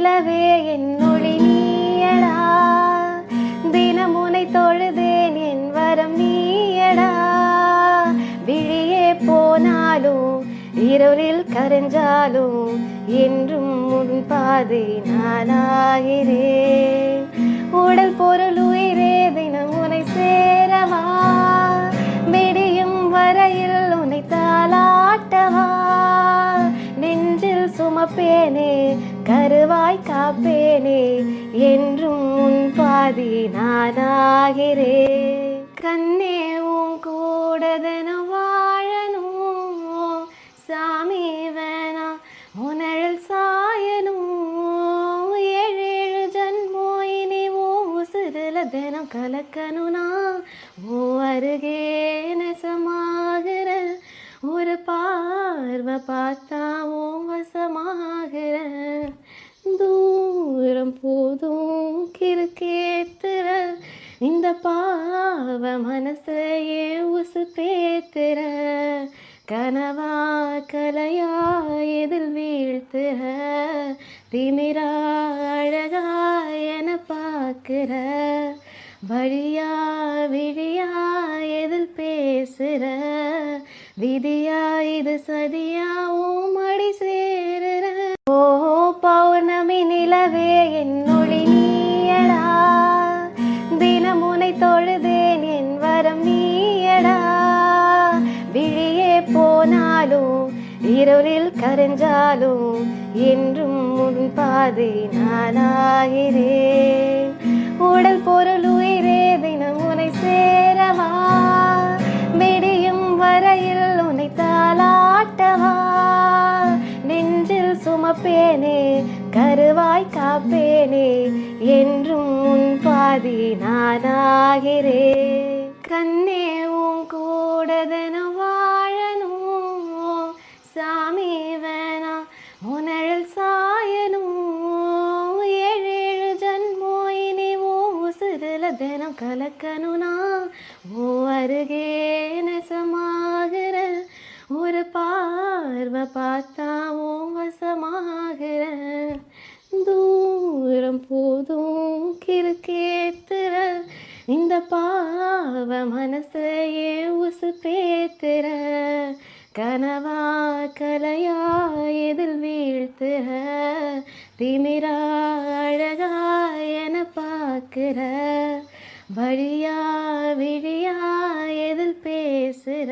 நிலவே என்னொளி நீயடா, தினமுனை தொழுதேன் என் வரம் நீயடா. விழியே போனாலும் இருளில் கரைஞ்சாலும் என்றும் உன் பாதை நானாகிறேன். உடல் பொருள் உயிரே தினம் உனை சேரவா, விடியும் வரையில் உன்னை தாலாட்டவா. நெஞ்சில் சுமப்பேனே கருவாய் காப்பேனே, என்றும் உன் பாதி நானாகிறேன். கண்ணே உன் கூடதென வாழணும் சாமி, வேணா உனழல் சாயணும். ஏழேழு ஜன்மோ இனி ஓ உசுருல தினம் கலக்கணும்னா, ஓ அருகே நெசமாகிற ஒரு பார்வை பார்த்தா ஓ வசமாகிற. தூரம் போதும் கிறுக்கேத்துற இந்த பாவ மனசையே உசு பேத்துற. கனவா கலையா எதில் வீழ்த்துற, திமிரா அழகா என பார்க்கிற. வழியா விழியா எதில் பேசுற, விதியா இது சதியா மடி சேருற. ஓ பௌர்ணமி நிலவே என்னொளி நீயடா, தினமுனை தொழுதேன் என் வரம் நீயடா. விழியே போனாலும் இருளில் கரைஞ்சாலும் என்றும் உன் பாதை நானாகிறேன். உடல் பொருள் உயிரே தினம் உனை சேரவா, விடியும் வரையில் உன்னை தாலாட்டவா. நெஞ்சில் சுமப்பேனே கருவாய் காப்பேனே, என்றும் உன் பாதி நானாகிறேன். கண்ணே உன் கூடதென வாழணும் சாமி, வேணா உனழல் சாயணும். ஏழேழு ஜன்மோ இனி ஓ உசுருல தினம் கலக்கணும்னா, ஓ அருகே நெசமாகிற ஒரு பார்வை பார்த்தா ஓ வசமாகிற. தூரம் போதும் கிறுக்கேத்துற இந்த பாவ மனசையே உசு பேத்துற. கனவா கலையா எதில் வீழ்த்துற, திமிரா அழகா என பார்க்கிற. வழியா விழியா எதில் பேசுற.